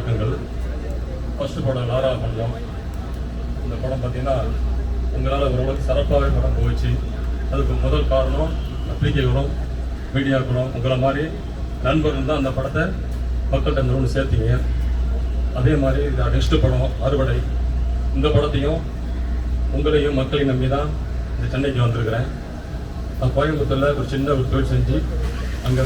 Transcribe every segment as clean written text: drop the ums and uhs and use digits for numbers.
வணக்கங்கள். ஃபர்ஸ்ட் படம் லாரா பண்ணோம். இந்த படம் பார்த்தீங்கன்னா உங்களால் ஓரளவுக்கு சிறப்பாகவே படம் போயிடுச்சு. அதுக்கு முதல் காரணம் பத்திரிகைகளும் மீடியாக்களும் உங்களை மாதிரி நண்பர்கள் தான் அந்த படத்தை மக்கள்கிட்ட இந்த ஒன்று சேர்த்தீங்க. அதே மாதிரி இது நெக்ஸ்ட் படம் அறுவடை. இந்த படத்தையும் உங்களையும் மக்களையும் நம்பி தான் இந்த சென்னைக்கு வந்திருக்கிறேன். நான் கோயம்புத்தூரில் ஒரு சின்ன ஒரு தொழில் செஞ்சு அங்கே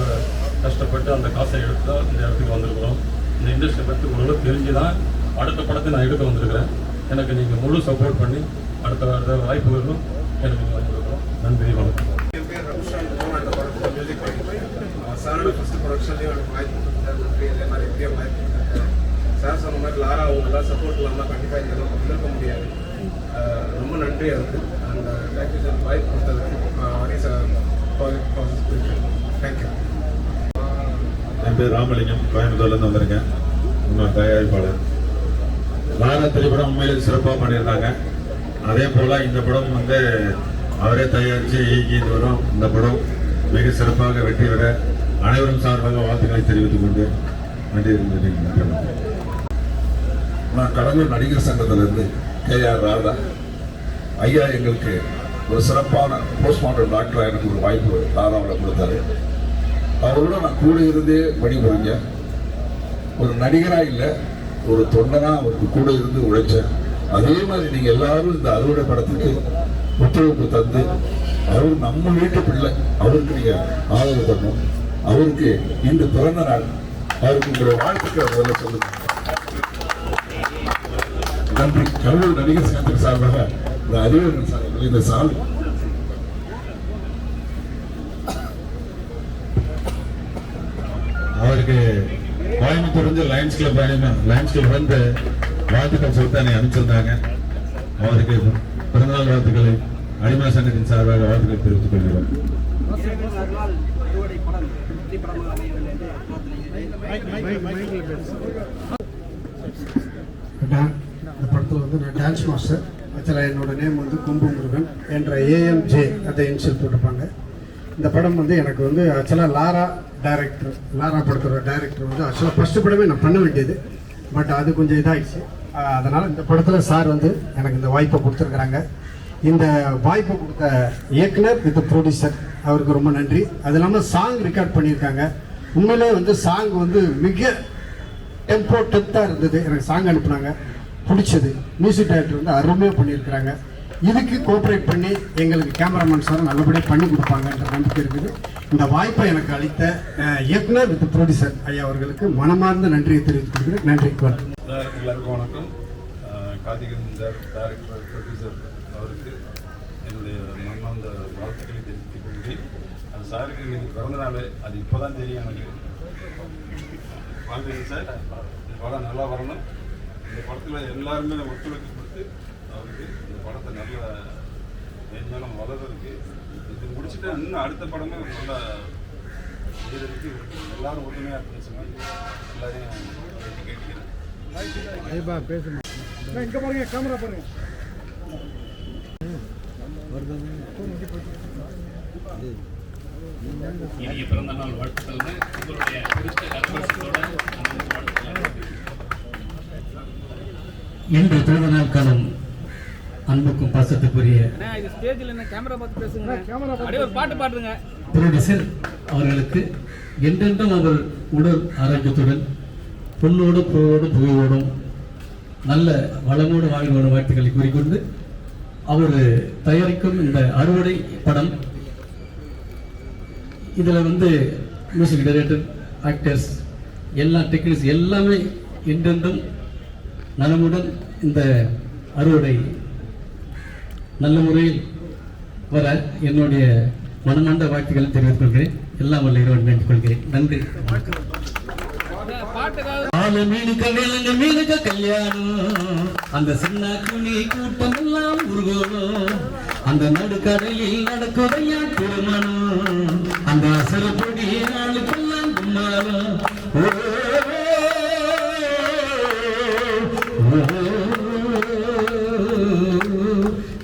கஷ்டப்பட்டு அந்த காசை எடுத்து தான் இந்த இடத்துக்கு வந்திருக்கிறோம். இந்த இண்டஸ்ட்ரி பற்றி ஓரளவு தெரிஞ்சு தான் அடுத்த படத்தை நான் எடுக்க வந்திருக்கிறேன். எனக்கு நீங்கள் முழு சப்போர்ட் பண்ணி அடுத்த வாய்ப்புகளும் எனக்கு வாங்கியிருக்கிறோம். நன்றி, வணக்கம். என் பேர் ரகுஷான். அந்த படத்தில் மியூசிக் சாரோட ஃபஸ்ட்டு ப்ரொடக்ஷன்லேயும் எனக்கு வாய்ப்பு கொடுத்தாரு. இதே மாதிரி எப்படியோ வாய்ப்பு கொடுத்தாரு. சார் சொன்ன மாதிரி லாரா அவங்களாம் சப்போர்ட் இல்லாமல் கண்டிப்பாக இந்த அளவுக்கு வந்திருக்க முடியாது. ரொம்ப நன்றி அதுக்கு. அந்த தேங்க்யூ சார், வாய்ப்பு கொடுத்ததுக்கு. தேங்க்யூ. என் பேர் ராமலிங்கம், கோயம்புத்தூர்லேருந்து வந்திருக்கேன். இன்னொரு தயாரிப்பாளர். லாரா திரைப்படம் உண்மையிலே சிறப்பாக பண்ணியிருந்தாங்க. அதே போல் இந்த படம் அவரே தயாரித்து இயக்கிட்டு வரும். இந்த படம் மிக சிறப்பாக வெற்றி பெற அனைவரும் சார்பாக வாழ்த்துக்களை தெரிவித்துக் கொண்டு நன்றி. நான் கடலூர் நடிகர் சங்கத்திலிருந்து KR ராதா ஐயா எங்களுக்கு ஒரு சிறப்பான போஸ்ட்மார்ட்டம் டாக்டராக எனக்கு ஒரு வாய்ப்பு லாராவில் கொடுத்தாரு. அவரோட நான் கூட இருந்தே பணிபுரிஞ்ச ஒரு நடிகராக இல்லை, ஒரு தொண்டனாக அவருக்கு கூட இருந்து உழைச்சேன். அதே மாதிரி நீங்கள் எல்லாரும் இந்த அறுவடை படத்துக்கு ஒத்துழைப்பு தந்து அவர் நம்ம வீட்டு பிள்ளை, அவருக்கு நீங்கள் ஆதரவு தரணும். அவருக்கு இன்று பிறந்த நாள், அவருக்கு உங்களுடைய வாழ்த்துக்கள் முதல்ல சொல்லுங்க. நன்றி. கடலூர் நடிகர் சங்கத்தின் சார்பாக இந்த அறிவுரை சார்பாக இந்த சால் அவருக்கு கோயம்புத்தூர் லயன்ஸ் கிளப் வந்து வாழ்த்துக்கள் சொல்லிட்டு அனுப்பிச்சிருந்தாங்க. அவருக்கு பிறந்தநாள் வாழ்த்துக்களை அடிமை சங்கத்தின் சார்பாக வாழ்த்துக்களை தெரிவித்துக் கொள்கிறோம். இந்த படத்தில் நான் டான்ஸ் மாஸ்டர். ஆக்சுவலாக என்னோட நேம் கும்பு முருகன் என்ற AMJ அதை இன்ஷியல் போட்டிருப்பாங்க. இந்த படம் எனக்கு ஆக்சுவலாக லாரா படத்தோட டைரக்டர் ஆக்சுவலாக ஃபஸ்ட்டு படமே நான் பண்ண வேண்டியது. பட் அது கொஞ்சம் இதாகிடுச்சு. அதனால் இந்த படத்தில் சார் எனக்கு இந்த வாய்ப்பை கொடுத்துருக்குறாங்க. இந்த வாய்ப்பை கொடுத்த இயக்குனர் வித் ப்ரொடியூசர் அவருக்கு ரொம்ப நன்றி. அது இல்லாமல் சாங் ரெக்கார்ட் பண்ணியிருக்காங்க. உண்மையிலே சாங் மிக டெம்போ டெப்த்தாக இருந்தது. எனக்கு சாங் அனுப்புனாங்க, பிடிச்சது. மியூசிக் டைரக்டர் அருமையாக பண்ணியிருக்கிறாங்க. இதுக்கு கோஆப்ரேட் பண்ணி எங்களுக்கு கேமராமேன் சார் நல்லபடியாக பண்ணி கொடுப்பாங்கன்ற நம்பிக்கை இருக்குது. இந்த வாய்ப்பை எனக்கு அளித்த இயக்குனர் வித் ப்ரொடியூசர் ஐயா அவர்களுக்கு மனமார்ந்த நன்றியை தெரிவித்துக் கொள்கிறேன். நன்றி. எல்லாருக்கும் வணக்கம். கார்த்திகன் சார், டைரக்டர், ப்ரொடியூசர் அவருக்கு என்னுடைய மனமார்ந்த வாழ்த்துக்களை தெரிவித்துக் கொள்கிறேன். அந்த சாருக்கு எனக்கு பிறந்த நாள், அது இப்போ தான் தெரியும் எனக்கு. வாழ்த்துக்கள் சார். இந்த படம் நல்லா வரணும். இந்த படத்தில் எல்லாருமே ஒத்துழைப்பு கொடுத்து அவருக்கு இந்த படத்தை நல்ல மேலும் வளர்றதுக்கு, இது முடிச்சுட்டு இன்னும் அடுத்த படமே நல்லா செய்யறதுக்கு எல்லாரும் ஒற்றுமையாக இருக்குன்னு சொல்லி எல்லாரையும் கேட்டுக்கிறேன். இங்கே பாருங்க, கேமரா பாருங்க. இனிய பிறந்த நாள் வாழ்த்துக்கள். உங்களுடைய இன்று பிறந்த நாள் காலம் அன்புக்கும் பாசத்துக்குரிய ப்ரொடியூசர் அவர்களுக்கு என்றென்றும் அவர் உடல் ஆரோக்கியத்துடன் பொண்ணோடு புகையோடும் நல்ல வளமோடு வாழ்வோட வாழ்த்துக்களை கூறிக்கொண்டு அவர் தயாரிக்கும் இந்த அறுவடை படம், இதில் மியூசிக் டைரக்டர், ஆக்டர்ஸ், எல்லா டெக்னீஷியன்ஸ் எல்லாமே என்றென்றும் நலமுடன் இந்த அறுவடை நல்ல முறையில் வர என்னுடைய மனமார்ந்த வாழ்த்துக்களை தெரிவித்துக் கொள்கிறேன். எல்லாம் வல்ல இறைவன் வேண்டிக் கொள்கிறேன். நன்றி. மீனுக்கு கல்யாணம், அந்த சின்ன குனி கூட்டம் எல்லாம் உருகோணும், அந்த நடுக்கடலில் நடக்குதையா திருமணம், அந்த அசரப்பொடி நாளுக்கெல்லாம் கும்மாளம்.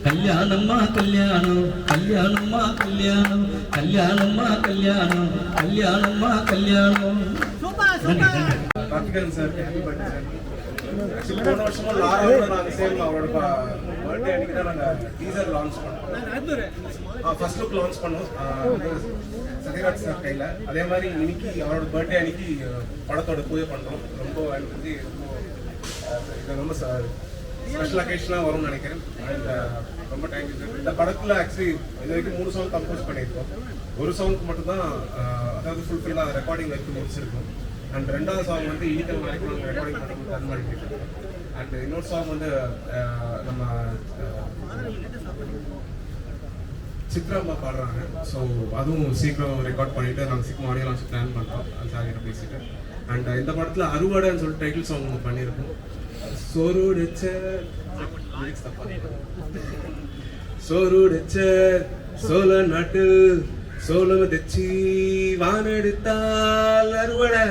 கல்யாணம்மா கல்யாணம், கல்யாணம்மா கல்யாணம், கல்யாணம்மா கல்யாணம், கல்யாணம்மா கல்யாணம். நன்றி. Karthikeyan sir happy birthday sir. Actually போன வருஷமும் லாராவோட நாங்கள் சேர்ந்து அவரோட பர்த்டே அன்னைக்கு தான் நாங்கள் டீசர் லான்ச் பண்ணோம். ஃபர்ஸ்ட் லுக் லான்ச் பண்ணோம் சத்யராஜ் சார் கையில். அதே மாதிரி இன்னைக்கு அவரோட பர்த்டே அன்னைக்கு படத்தோட பூஜை பண்ணுறோம். ரொம்ப எனக்கு வந்து இது ரொம்ப ஸ்பெஷல் அக்கேஷனாக வரும்னு நினைக்கிறேன். அண்ட் ரொம்ப தேங்க்யூ சார். இந்த படத்தில் ஆக்சுவலி இது வரைக்கும் 3 சாங் கம்போஸ் பண்ணியிருக்கோம். ஒரு சாங்க்கு மட்டும்தான் அதாவது ஃபுல்ஃபில்லாக ரெக்கார்டிங் வரைக்கும் முடிச்சிருக்கோம். அண்ட் 2வது சாங் வந்து ஈட்டல் வரைக்கும் நாங்கள் ரெக்கார்டிங் மட்டும் ரன் பண்ணியிருக்கோம். அண்ட் இன்னொரு சாங் வந்து நம்ம சித்ராம்மா பாடுறாங்க. ஸோ அதுவும் சீக்கிரம் ரெக்கார்ட் பண்ணிவிட்டு நாங்கள் சீக்கிரம் ஆடியோ லான்ச் பிளான் பண்ணுறோம். அது சார்கிட்ட பேசிட்டு. அண்ட் இந்த படத்தில் அறுவடைன்னு சொல்லிட்டு டைட்டில் சாங் ஒன்று பண்ணியிருக்கோம். சோறுடைச்ச சோறுடைச்ச சோழ நாட்டு சோழம் தச்சு வானெடுத்தால் அறுவடை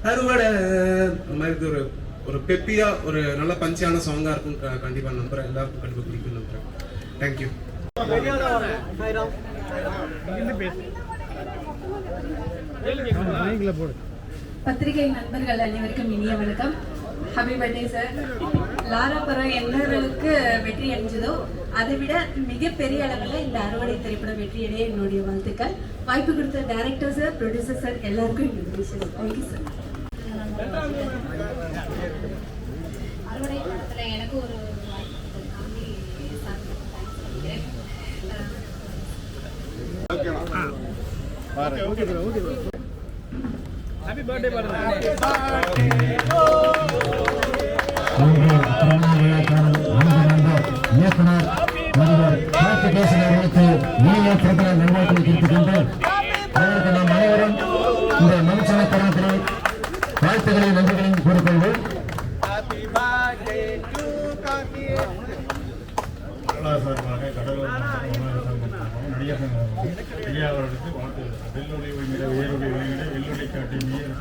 அறுவடை அந்த மாதிரி ஒரு ஒரு பெப்பியா ஒரு நல்ல பஞ்சியான சாங்காக இருக்கும். கண்டிப்பாக நம்புகிறேன், எல்லாருக்கும் கண்டிப்பாக பிடிக்கும் நம்புகிறேன். தேங்க்யூ. பத்திரிகை நண்பர்கள் அனைவருக்கும் இனிய வணக்கம். Happy birthday sir. லாரா படம் எந்த அளவுக்கு வெற்றி அடைஞ்சதோ அதை விட மிகப்பெரிய அளவில் இந்த அறுவடை திரைப்படம் வெற்றியடைய என்னுடைய வாழ்த்துக்கள். வாய்ப்பு கொடுத்த டைரக்டர் சார், ப்ரொடியூசர் சார் எல்லாருக்கும் என்னுடைய விஷயம். Thank you sir. அறுவடை படத்தில் எனக்கு ஒரு வாய்ப்பு ஹாப்பி பர்த்டே பாருங்க. இயக்குனர் நடிகர் கார்த்திகேயன் அவர்களுக்கு இனிய பிறந்த நல்வாழ்த்துக்களை தெரிவித்துக் கொண்டு அவருக்கு நாம் அனைவரும் இந்த மனுஷன தருணத்திலே வாழ்த்துக்களை நன்றிகளையும் கூறிக்கொள்வோம். சார்பாக கடலூர் நடிகர் ஐயா அவர்களுக்கு வாழ்த்து. வெள்ளுடைய உயிரை உயருடைய உயிரை வெள்ளுடைய காட்டி மீறி